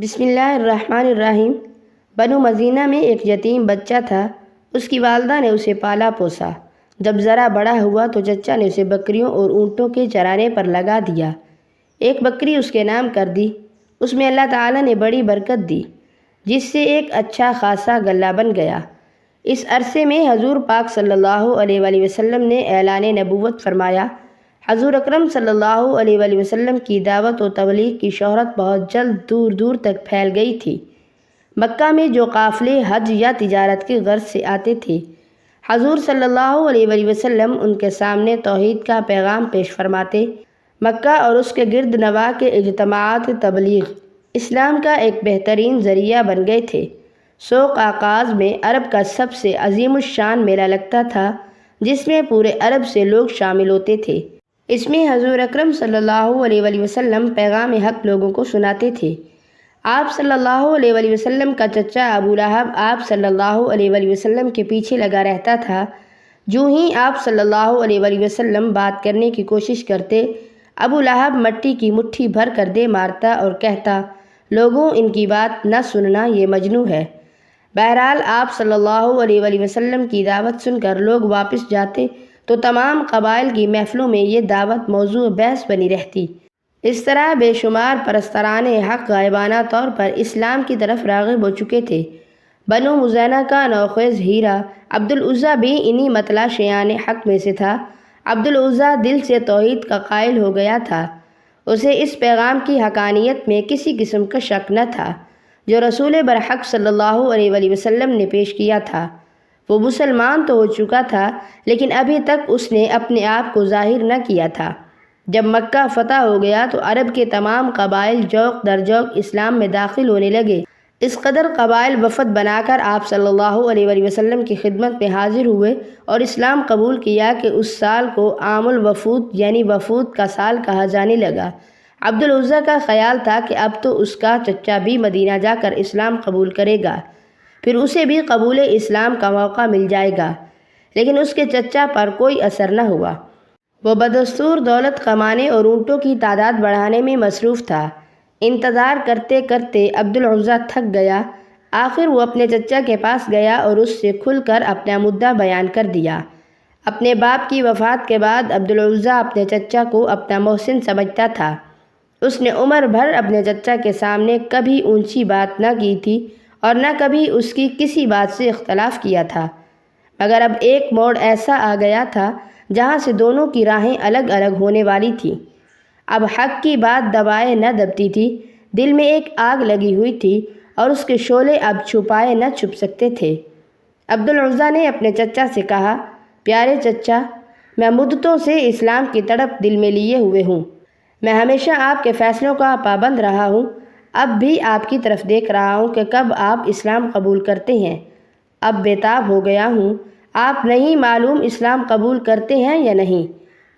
بسم اللہ الرحمن الرحیم۔ بنو مدینہ میں ایک یتیم بچہ تھا۔ اس کی والدہ نے اسے پالا پوسا۔ جب ذرا بڑا ہوا تو چچا نے اسے بکریوں اور اونٹوں کے چرانے پر لگا دیا۔ ایک بکری اس کے نام کر دی۔ اس میں اللہ تعالیٰ نے بڑی برکت دی، جس سے ایک اچھا خاصا غلہ بن گیا۔ اس عرصے میں حضور پاک صلی اللہ علیہ وآلہ وسلم نے اعلان نبوت فرمایا۔ حضور اکرم صلی اللہ علیہ وآلہ وسلم کی دعوت و تبلیغ کی شہرت بہت جلد دور دور تک پھیل گئی تھی۔ مکہ میں جو قافلے حج یا تجارت کی غرض سے آتے تھے، حضور صلی اللہ علیہ وآلہ وسلم ان کے سامنے توحید کا پیغام پیش فرماتے۔ مکہ اور اس کے گرد نواح کے اجتماعات تبلیغ اسلام کا ایک بہترین ذریعہ بن گئے تھے۔ سوق آغاز میں عرب کا سب سے عظیم الشان میلہ لگتا تھا، جس میں پورے عرب سے لوگ شامل ہوتے تھے۔ اس میں حضور اکرم صلی اللہ علیہ وآلہ وسلم پیغام حق لوگوں کو سناتے تھے۔ آپ صلی اللہ علیہ وآلہ وسلم کا چچا ابو لہب آپ صلی اللہ علیہ وآلہ وسلم کے پیچھے لگا رہتا تھا۔ جو ہی آپ صلی اللہ علیہ وآلہ وسلم بات کرنے کی کوشش کرتے، ابو لہب مٹی کی مٹھی بھر کر دے مارتا اور کہتا، لوگوں ان کی بات نہ سننا، یہ مجنوں ہے۔ بہرحال آپ صلی اللہ علیہ وآلہ وسلم کی دعوت سن کر لوگ واپس جاتے تو تمام قبائل کی محفلوں میں یہ دعوت موضوع بحث بنی رہتی۔ اس طرح بے شمار پرستاران حق غائبانہ طور پر اسلام کی طرف راغب ہو چکے تھے۔ بنو مزینہ کا نوخیز ہیرا عبد العزیٰ بھی انہی مطلع شیعان حق میں سے تھا۔ عبد العزیٰ دل سے توحید کا قائل ہو گیا تھا۔ اسے اس پیغام کی حقانیت میں کسی قسم کا شک نہ تھا جو رسول برحق صلی اللہ علیہ وآلہ وسلم نے پیش کیا تھا۔ وہ مسلمان تو ہو چکا تھا، لیکن ابھی تک اس نے اپنے آپ کو ظاہر نہ کیا تھا۔ جب مکہ فتح ہو گیا تو عرب کے تمام قبائل جوق در جوق اسلام میں داخل ہونے لگے۔ اس قدر قبائل وفد بنا کر آپ صلی اللہ علیہ وآلہ وسلم کی خدمت میں حاضر ہوئے اور اسلام قبول کیا کہ اس سال کو عام الوفود یعنی وفود کا سال کہا جانے لگا۔ عبد العزیٰ کا خیال تھا کہ اب تو اس کا چچا بھی مدینہ جا کر اسلام قبول کرے گا، پھر اسے بھی قبول اسلام کا موقع مل جائے گا، لیکن اس کے چچا پر کوئی اثر نہ ہوا۔ وہ بدستور دولت کمانے اور اونٹوں کی تعداد بڑھانے میں مصروف تھا۔ انتظار کرتے کرتے عبد العزیٰ تھک گیا۔ آخر وہ اپنے چچا کے پاس گیا اور اس سے کھل کر اپنا مدعا بیان کر دیا۔ اپنے باپ کی وفات کے بعد عبد العزیٰ اپنے چچا کو اپنا محسن سمجھتا تھا۔ اس نے عمر بھر اپنے چچا کے سامنے کبھی اونچی بات نہ کی تھی اور نہ کبھی اس کی کسی بات سے اختلاف کیا تھا، مگر اب ایک موڑ ایسا آ گیا تھا جہاں سے دونوں کی راہیں الگ الگ ہونے والی تھیں۔ اب حق کی بات دبائے نہ دبتی تھی۔ دل میں ایک آگ لگی ہوئی تھی اور اس کے شعلے اب چھپائے نہ چھپ سکتے تھے۔ عبد العزیٰ نے اپنے چچا سے کہا، پیارے چچا، میں مدتوں سے اسلام کی تڑپ دل میں لیے ہوئے ہوں۔ میں ہمیشہ آپ کے فیصلوں کا پابند رہا ہوں۔ اب بھی آپ کی طرف دیکھ رہا ہوں کہ کب آپ اسلام قبول کرتے ہیں۔ اب بےتاب ہو گیا ہوں۔ آپ نہیں معلوم اسلام قبول کرتے ہیں یا نہیں۔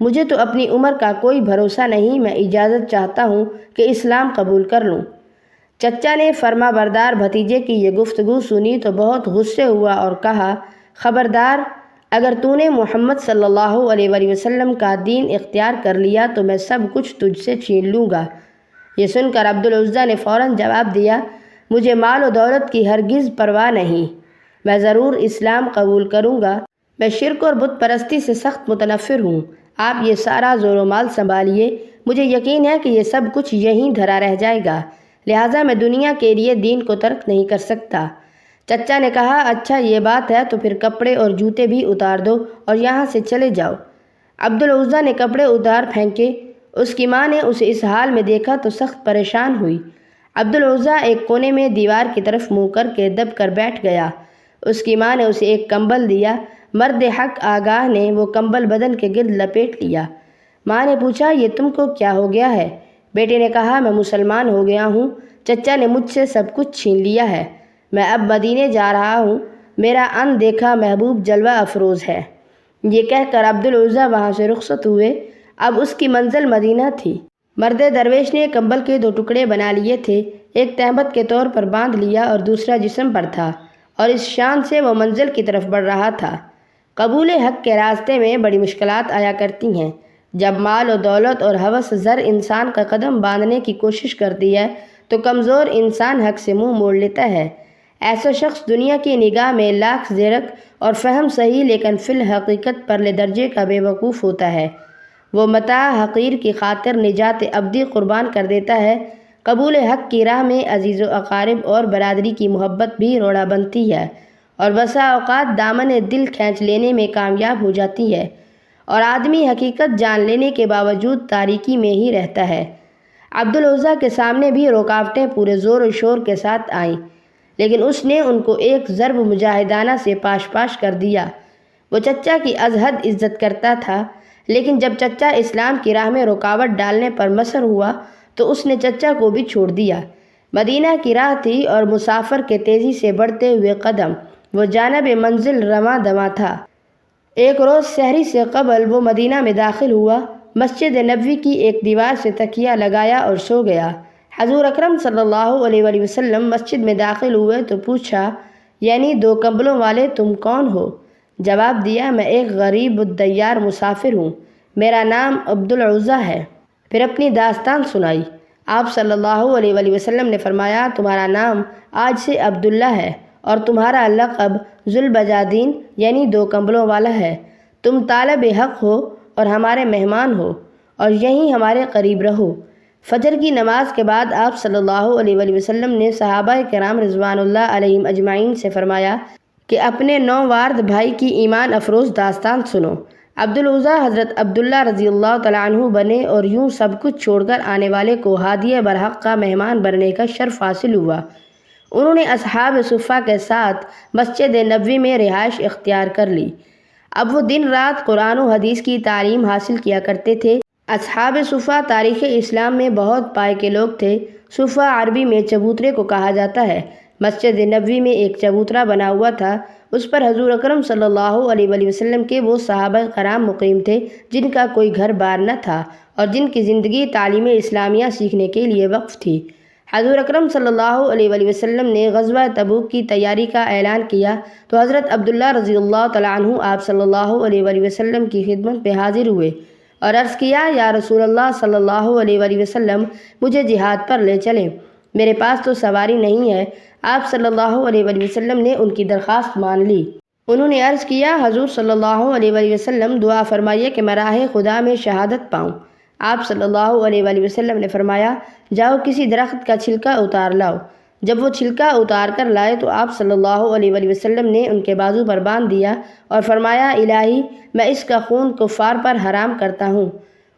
مجھے تو اپنی عمر کا کوئی بھروسہ نہیں۔ میں اجازت چاہتا ہوں کہ اسلام قبول کر لوں۔ چچا نے فرما بردار بھتیجے کی یہ گفتگو سنی تو بہت غصے ہوا اور کہا، خبردار، اگر تو نے محمد صلی اللہ علیہ وآلہ وسلم کا دین اختیار کر لیا تو میں سب کچھ تجھ سے چھین لوں گا۔ یہ سن کر عبد العزیٰ نے فوراً جواب دیا، مجھے مال و دولت کی ہرگز پرواہ نہیں، میں ضرور اسلام قبول کروں گا۔ میں شرک اور بت پرستی سے سخت متنفر ہوں۔ آپ یہ سارا زور و مال سنبھالیے، مجھے یقین ہے کہ یہ سب کچھ یہیں دھرا رہ جائے گا، لہٰذا میں دنیا کے لیے دین کو ترک نہیں کر سکتا۔ چچا نے کہا، اچھا یہ بات ہے تو پھر کپڑے اور جوتے بھی اتار دو اور یہاں سے چلے جاؤ۔ عبد العزیٰ نے کپڑے اتار پھینکے۔ اس کی ماں نے اسے اس حال میں دیکھا تو سخت پریشان ہوئی۔ عبد العزیٰ ایک کونے میں دیوار کی طرف منہ کر کے دب کر بیٹھ گیا۔ اس کی ماں نے اسے ایک کمبل دیا۔ مرد حق آگاہ نے وہ کمبل بدن کے گرد لپیٹ لیا۔ ماں نے پوچھا، یہ تم کو کیا ہو گیا ہے؟ بیٹے نے کہا، میں مسلمان ہو گیا ہوں۔ چچا نے مجھ سے سب کچھ چھین لیا ہے۔ میں اب مدینے جا رہا ہوں۔ میرا ان دیکھا محبوب جلوہ افروز ہے۔ یہ کہہ کر عبد العزیٰ وہاں سے رخصت ہوئے۔ اب اس کی منزل مدینہ تھی۔ مرد درویش نے کمبل کے دو ٹکڑے بنا لیے تھے، ایک تہمت کے طور پر باندھ لیا اور دوسرا جسم پر تھا، اور اس شان سے وہ منزل کی طرف بڑھ رہا تھا۔ قبول حق کے راستے میں بڑی مشکلات آیا کرتی ہیں۔ جب مال و دولت اور ہوس زر انسان کا قدم باندھنے کی کوشش کرتی ہے تو کمزور انسان حق سے منہ موڑ لیتا ہے۔ ایسا شخص دنیا کی نگاہ میں لاکھ زیرک اور فہم صحیح لیکن فی الحقیقت پرلے درجے کا بے وقوف ہوتا ہے۔ وہ متاع حقیر کی خاطر نجات ابدی قربان کر دیتا ہے۔ قبول حق کی راہ میں عزیز و اقارب اور برادری کی محبت بھی روڑا بنتی ہے اور بسا اوقات دامن دل کھینچ لینے میں کامیاب ہو جاتی ہے، اور آدمی حقیقت جان لینے کے باوجود تاریکی میں ہی رہتا ہے۔ عبدالعزیٰ کے سامنے بھی رکاوٹیں پورے زور و شور کے ساتھ آئیں، لیکن اس نے ان کو ایک ضرب مجاہدانہ سے پاش پاش کر دیا۔ وہ چچا کی از حد عزت کرتا تھا، لیکن جب چچا اسلام کی راہ میں رکاوٹ ڈالنے پر مصر ہوا تو اس نے چچا کو بھی چھوڑ دیا۔ مدینہ کی راہ تھی اور مسافر کے تیزی سے بڑھتے ہوئے قدم وہ جانب منزل رواں دواں تھا۔ ایک روز سحری سے قبل وہ مدینہ میں داخل ہوا، مسجد نبوی کی ایک دیوار سے تکیہ لگایا اور سو گیا۔ حضور اکرم صلی اللہ علیہ وآلہ وسلم مسجد میں داخل ہوئے تو پوچھا، یعنی 2 کمبلوں والے تم کون ہو؟ جواب دیا، میں ایک غریب الدیار مسافر ہوں، میرا نام عبدالعزیٰ ہے۔ پھر اپنی داستان سنائی۔ آپ صلی اللہ علیہ وآلہ وسلم نے فرمایا، تمہارا نام آج سے عبداللہ ہے اور تمہارا لقب ذوالبجادین یعنی 2 کمبلوں والا ہے۔ تم طالب حق ہو اور ہمارے مہمان ہو، اور یہیں ہمارے قریب رہو۔ فجر کی نماز کے بعد آپ صلی اللہ علیہ وآلہ وسلم نے صحابہ کرام رضوان اللہ علیہم اجمعین سے فرمایا کہ اپنے نووارد بھائی کی ایمان افروز داستان سنو۔ عبدالعزیٰ حضرت عبداللہ رضی اللہ تعالیٰ عنہ بنے اور یوں سب کچھ چھوڑ کر آنے والے کو ہادی برحق کا مہمان بننے کا شرف حاصل ہوا۔ انہوں نے اصحاب صفہ کے ساتھ مسجد نبوی میں رہائش اختیار کر لی۔ اب وہ دن رات قرآن و حدیث کی تعلیم حاصل کیا کرتے تھے۔ اصحاب صفہ تاریخ اسلام میں بہت پائے کے لوگ تھے۔ صفہ عربی میں چبوترے کو کہا جاتا ہے۔ مسجد نبوی میں ایک چبوترا بنا ہوا تھا، اس پر حضور اکرم صلی اللہ علیہ وآلہ وسلم کے وہ صحابہ کرام مقیم تھے جن کا کوئی گھر بار نہ تھا اور جن کی زندگی تعلیم اسلامیہ سیکھنے کے لیے وقف تھی۔ حضور اکرم صلی اللہ علیہ وآلہ وسلم نے غزوہ تبوک کی تیاری کا اعلان کیا تو حضرت عبداللہ رضی اللہ تعالیٰ عنہ آپ صلی اللہ علیہ وآلہ وسلم کی خدمت پہ حاضر ہوئے اور عرض کیا، یا رسول اللہ صلی اللہ علیہ وآلہ وسلم، مجھے جہاد پر لے چلیں، میرے پاس تو سواری نہیں ہے۔ آپ صلی اللہ علیہ وآلہ وسلم نے ان کی درخواست مان لی۔ انہوں نے عرض کیا، حضور صلی اللہ علیہ وآلہ وسلم دعا فرمائیے کہ میں راہ خدا میں شہادت پاؤں۔ آپ صلی اللہ علیہ وآلہ وسلم نے فرمایا، جاؤ کسی درخت کا چھلکا اتار لاؤ۔ جب وہ چھلکا اتار کر لائے تو آپ صلی اللہ علیہ وآلہ وسلم نے ان کے بازو پر باندھ دیا اور فرمایا، الہی میں اس کا خون کفار پر حرام کرتا ہوں۔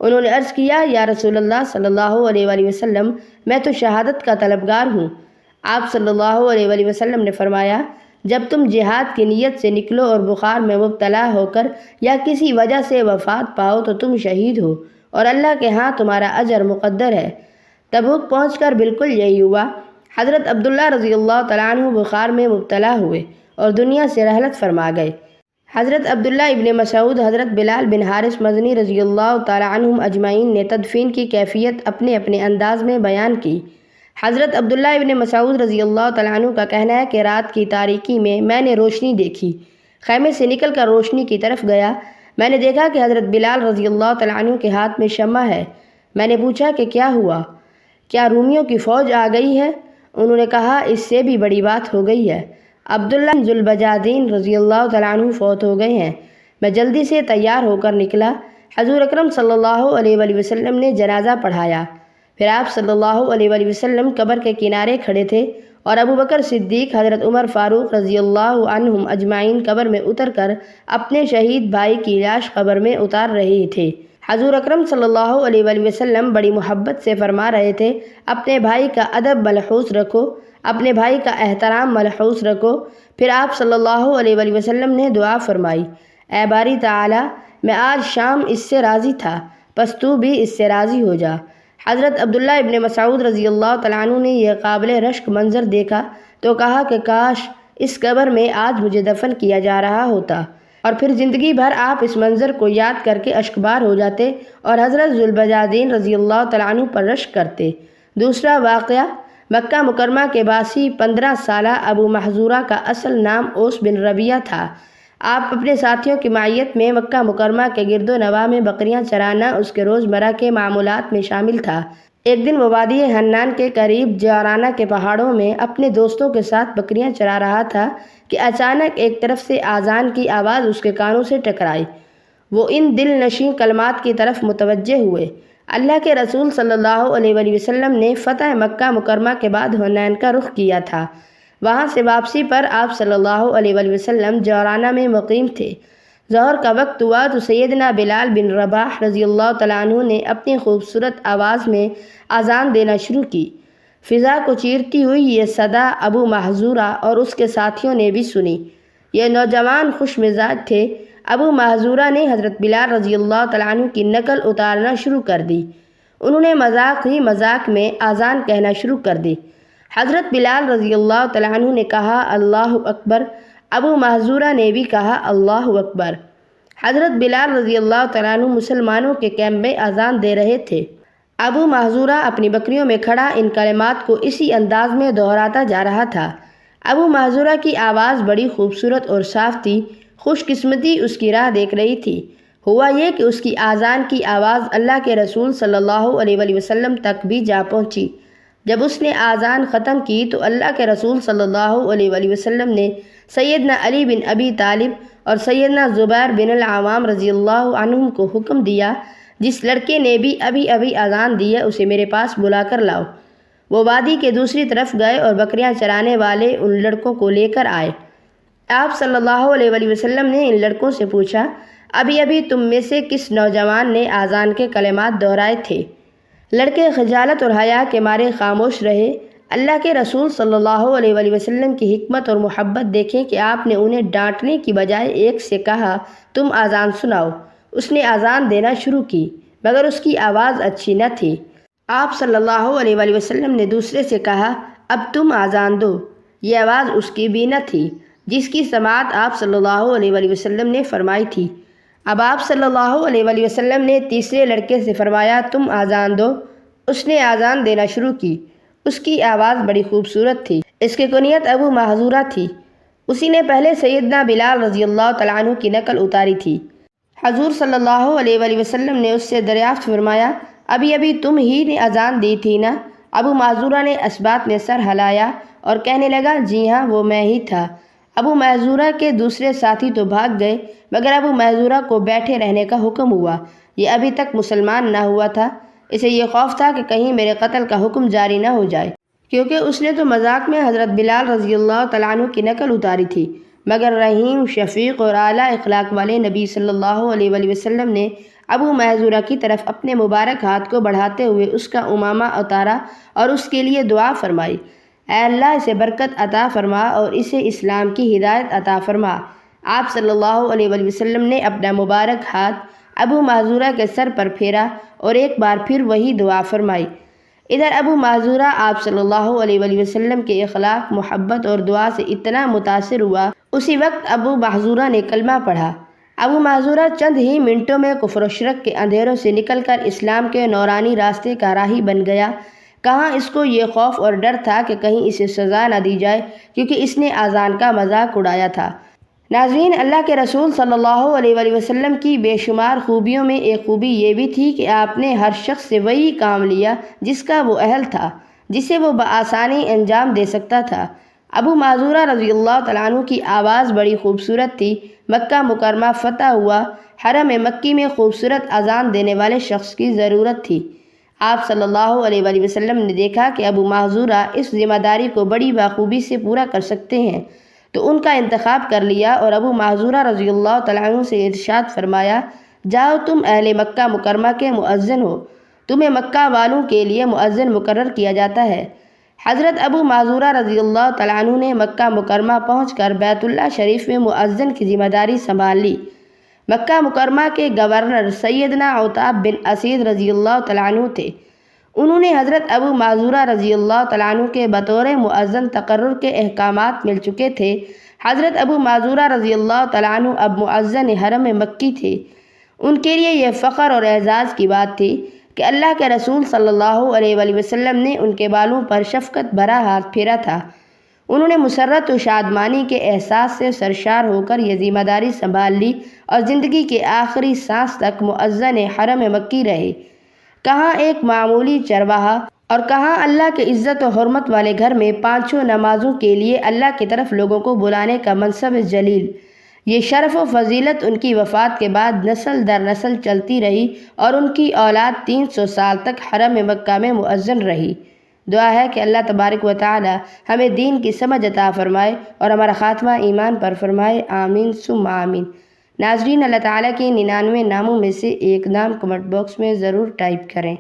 انہوں نے عرض کیا، یا رسول اللہ صلی اللہ علیہ وآلہ وسلم، میں تو شہادت کا طلبگار ہوں۔ آپ صلی اللہ علیہ وآلہ وسلم نے فرمایا، جب تم جہاد کی نیت سے نکلو اور بخار میں مبتلا ہو کر یا کسی وجہ سے وفات پاؤ تو تم شہید ہو اور اللہ کے ہاں تمہارا اجر مقدر ہے۔ تبوک پہنچ کر بالکل یہی ہوا۔ حضرت عبداللہ رضی اللہ تعالیٰ عنہ بخار میں مبتلا ہوئے اور دنیا سے رحلت فرما گئے۔ حضرت عبداللہ ابن مسعود، حضرت بلال بن حارث مدنی رضی اللہ تعالیٰ عنہم اجمعین نے تدفین کی کیفیت اپنے اپنے انداز میں بیان کی۔ حضرت عبداللہ ابن مسعود رضی اللہ تعالیٰ عنہ کا کہنا ہے کہ رات کی تاریکی میں نے روشنی دیکھی، خیمے سے نکل کر روشنی کی طرف گیا، میں نے دیکھا کہ حضرت بلال رضی اللہ تعالیٰ عنہ کے ہاتھ میں شمع ہے۔ میں نے پوچھا کہ کیا ہوا، کیا رومیوں کی فوج آ گئی ہے؟ انہوں نے کہا، اس سے بھی بڑی بات ہو گئی ہے، عبداللہ ذوالبجادین رضی اللہ تعالیٰ عنہ فوت ہو گئے ہیں۔ میں جلدی سے تیار ہو کر نکلا۔ حضور اکرم صلی اللہ علیہ وآلہ وسلم نے جنازہ پڑھایا۔ پھر آپ صلی اللہ علیہ وآلہ وسلم قبر کے کنارے کھڑے تھے اور ابوبکر صدیق، حضرت عمر فاروق رضی اللہ عنہم اجمعین قبر میں اتر کر اپنے شہید بھائی کی لاش قبر میں اتار رہے تھے۔ حضور اکرم صلی اللہ علیہ وآلہ وسلم بڑی محبت سے فرما رہے تھے، اپنے بھائی کا ادب ملحوظ رکھو، اپنے بھائی کا احترام ملحوظ رکھو۔ پھر آپ صلی اللہ علیہ وآلہ وسلم نے دعا فرمائی، اے باری تعالی، میں آج شام اس سے راضی تھا، پس تو بھی اس سے راضی ہو جا۔ حضرت عبداللہ ابن مسعود رضی اللہ تعالیٰ عنہ نے یہ قابل رشک منظر دیکھا تو کہا کہ کاش اس قبر میں آج مجھے دفن کیا جا رہا ہوتا، اور پھر زندگی بھر آپ اس منظر کو یاد کر کے اشکبار ہو جاتے اور حضرت ذوالبجادین رضی اللہ تعالیٰ عنہ پر رشک کرتے۔ دوسرا واقعہ، مکہ مکرمہ کے باسی 15 سالہ ابو محذورہ کا اصل نام اوس بن ربیعہ تھا۔ آپ اپنے ساتھیوں کی معیت میں مکہ مکرمہ کے گرد و نواح میں بکریاں چرانا اس کے روزمرہ کے معمولات میں شامل تھا۔ ایک دن وہ وادی حنان کے قریب جارانہ کے پہاڑوں میں اپنے دوستوں کے ساتھ بکریاں چرا رہا تھا کہ اچانک ایک طرف سے اذان کی آواز اس کے کانوں سے ٹکرائی۔ وہ ان دل نشیں کلمات کی طرف متوجہ ہوئے۔ اللہ کے رسول صلی اللہ علیہ وآلہ وسلم نے فتح مکہ مکرمہ کے بعد حنین کا رخ کیا تھا۔ وہاں سے واپسی پر آپ صلی اللہ علیہ وآلہ وسلم جارانہ میں مقیم تھے۔ ظہر کا وقت ہوا تو سیدنا بلال بن رباح رضی اللہ تعالیٰ عنہ نے اپنی خوبصورت آواز میں اذان دینا شروع کی۔ فضا کو چیرتی ہوئی یہ صدا ابو محذورہ اور اس کے ساتھیوں نے بھی سنی۔ یہ نوجوان خوش مزاج تھے۔ ابو محذورہ نے حضرت بلال رضی اللہ تعالیٰ عنہ کی نقل اتارنا شروع کر دی۔ انہوں نے مذاق ہی مذاق میں اذان کہنا شروع کر دی۔ حضرت بلال رضی اللہ تعالیٰ عنہ نے کہا اللہ اکبر، ابو محذورہ نے بھی کہا اللہ اکبر۔ حضرت بلال رضی اللہ تعالیٰ عنہ مسلمانوں کے کیمپ میں اذان دے رہے تھے۔ ابو محذورہ اپنی بکریوں میں کھڑا ان کلمات کو اسی انداز میں دہراتا جا رہا تھا۔ ابو محذورہ کی آواز بڑی خوبصورت اور صاف تھی۔ خوش قسمتی اس کی راہ دیکھ رہی تھی۔ ہوا یہ کہ اس کی اذان کی آواز اللہ کے رسول صلی اللہ علیہ وآلہ وسلم تک بھی جا پہنچی۔ جب اس نے اذان ختم کی تو اللہ کے رسول صلی اللہ علیہ وآلہ وسلم نے سیدنا علی بن ابی طالب اور سیدنا زبیر بن العوام رضی اللہ عنہم کو حکم دیا، جس لڑکے نے بھی ابھی اذان دی ہے اسے میرے پاس بلا کر لاؤ۔ وہ وادی کے دوسری طرف گئے اور بکریاں چرانے والے ان لڑکوں کو لے کر آئے۔ آپ صلی اللہ علیہ وآلہ وسلم نے ان لڑکوں سے پوچھا، ابھی تم میں سے کس نوجوان نے اذان کے کلمات دہرائے تھے؟ لڑکے خجالت اور حیا کے مارے خاموش رہے۔ اللہ کے رسول صلی اللہ علیہ وآلہ وسلم کی حکمت اور محبت دیکھیں کہ آپ نے انہیں ڈانٹنے کی بجائے ایک سے کہا تم اذان سناؤ۔ اس نے اذان دینا شروع کی مگر اس کی آواز اچھی نہ تھی۔ آپ صلی اللہ علیہ وآلہ وسلم نے دوسرے سے کہا اب تم اذان دو۔ یہ آواز اس کی بھی نہ تھی جس کی سماعت آپ صلی اللہ علیہ وآلہ وسلم نے فرمائی تھی۔ اب آپ صلی اللہ علیہ وآلہ وسلم نے تیسرے لڑکے سے فرمایا تم اذان دو۔ اس نے اذان دینا شروع کی۔ اس کی آواز بڑی خوبصورت تھی۔ اس کی کنیت ابو محذورہ تھی۔ اسی نے پہلے سیدنا بلال رضی اللہ تعالیٰ عنہ کی نقل اتاری تھی۔ حضور صلی اللہ علیہ وآلہ وسلم نے اس سے دریافت فرمایا ابھی تم ہی نے اذان دی تھی نا؟ ابو محذورہ نے اثبات میں سر ہلایا اور کہنے لگا جی ہاں وہ میں ہی تھا۔ ابو محذورہ کے دوسرے ساتھی تو بھاگ گئے مگر ابو محذورہ کو بیٹھے رہنے کا حکم ہوا۔ یہ ابھی تک مسلمان نہ ہوا تھا۔ اسے یہ خوف تھا کہ کہیں میرے قتل کا حکم جاری نہ ہو جائے، کیونکہ اس نے تو مذاق میں حضرت بلال رضی اللہ تعالیٰ عنہ کی نقل اتاری تھی۔ مگر رحیم، شفیق اور اعلیٰ اخلاق والے نبی صلی اللہ علیہ وآلہ وسلم نے ابو محذورہ کی طرف اپنے مبارک ہاتھ کو بڑھاتے ہوئے اس کا امامہ اتارا اور اس کے لیے دعا فرمائی، اے اللہ اسے برکت عطا فرما اور اسے اسلام کی ہدایت عطا فرما۔ آپ صلی اللہ علیہ وآلہ وسلم نے اپنا مبارک ہاتھ ابو محذورہ کے سر پر پھیرا اور ایک بار پھر وہی دعا فرمائی۔ ادھر ابو محذورہ آپ صلی اللہ علیہ وآلہ وسلم کے اخلاق، محبت اور دعا سے اتنا متاثر ہوا، اسی وقت ابو محذورہ نے کلمہ پڑھا۔ ابو محذورہ چند ہی منٹوں میں کفر و شرک کے اندھیروں سے نکل کر اسلام کے نورانی راستے کا راہی بن گیا۔ کہاں اس کو یہ خوف اور ڈر تھا کہ کہیں اسے سزا نہ دی جائے، کیونکہ اس نے اذان کا مذاق اڑایا تھا۔ ناظرین، اللہ کے رسول صلی اللہ علیہ وآلہ وسلم کی بے شمار خوبیوں میں ایک خوبی یہ بھی تھی کہ آپ نے ہر شخص سے وہی کام لیا جس کا وہ اہل تھا، جسے وہ بآسانی انجام دے سکتا تھا۔ ابو محذورہ رضی اللہ تعالیٰ عنہ کی آواز بڑی خوبصورت تھی۔ مکہ مکرمہ فتح ہوا، حرم مکی میں خوبصورت اذان دینے والے شخص کی ضرورت تھی۔ آپ صلی اللہ علیہ وآلہ وسلم نے دیکھا کہ ابو محذورہ اس ذمہ داری کو بڑی بخوبی سے پورا کر سکتے ہیں، تو ان کا انتخاب کر لیا اور ابو محذورہ رضی اللہ تعالیٰ عنہ سے ارشاد فرمایا جاؤ تم اہل مکہ مکرمہ کے مؤذن ہو، تمہیں مکہ والوں کے لیے مؤذن مقرر کیا جاتا ہے۔ حضرت ابو محذورہ رضی اللہ تعالیٰ عنہ نے مکہ مکرمہ پہنچ کر بیت اللہ شریف میں مؤذن کی ذمہ داری سنبھال لی۔ مکہ مکرمہ کے گورنر سیدنا عتاب بن اسید رضی اللہ تعالیٰ عنہ تھے۔ انہوں نے حضرت ابو محذورہ رضی اللہ تعالیٰ عنہ کے بطور مؤذن تقرر کے احکامات مل چکے تھے۔ حضرت ابو محذورہ رضی اللہ تعالیٰ عنہ اب مؤذن حرم مکی تھے۔ ان کے لیے یہ فخر اور اعزاز کی بات تھی کہ اللہ کے رسول صلی اللہ علیہ وآلہ وسلم نے ان کے بالوں پر شفقت بھرا ہاتھ پھیرا تھا۔ انہوں نے مسرت و شادمانی کے احساس سے سرشار ہو کر یہ ذمہ داری سنبھال لی اور زندگی کے آخری سانس تک مؤذن حرم مکی رہے۔ کہاں ایک معمولی چرواہا اور کہاں اللہ کے عزت و حرمت والے گھر میں پانچوں نمازوں کے لیے اللہ کی طرف لوگوں کو بلانے کا منصب جلیل۔ یہ شرف و فضیلت ان کی وفات کے بعد نسل در نسل چلتی رہی اور ان کی اولاد 300 سال تک حرم مکہ میں مؤذن رہی۔ دعا ہے کہ اللہ تبارک و تعالی ہمیں دین کی سمجھ عطا فرمائے اور ہمارا خاتمہ ایمان پر فرمائے، آمین ثم آمین۔ ناظرین، اللہ تعالیٰ کے 99 ناموں میں سے ایک نام کمنٹ باکس میں ضرور ٹائپ کریں۔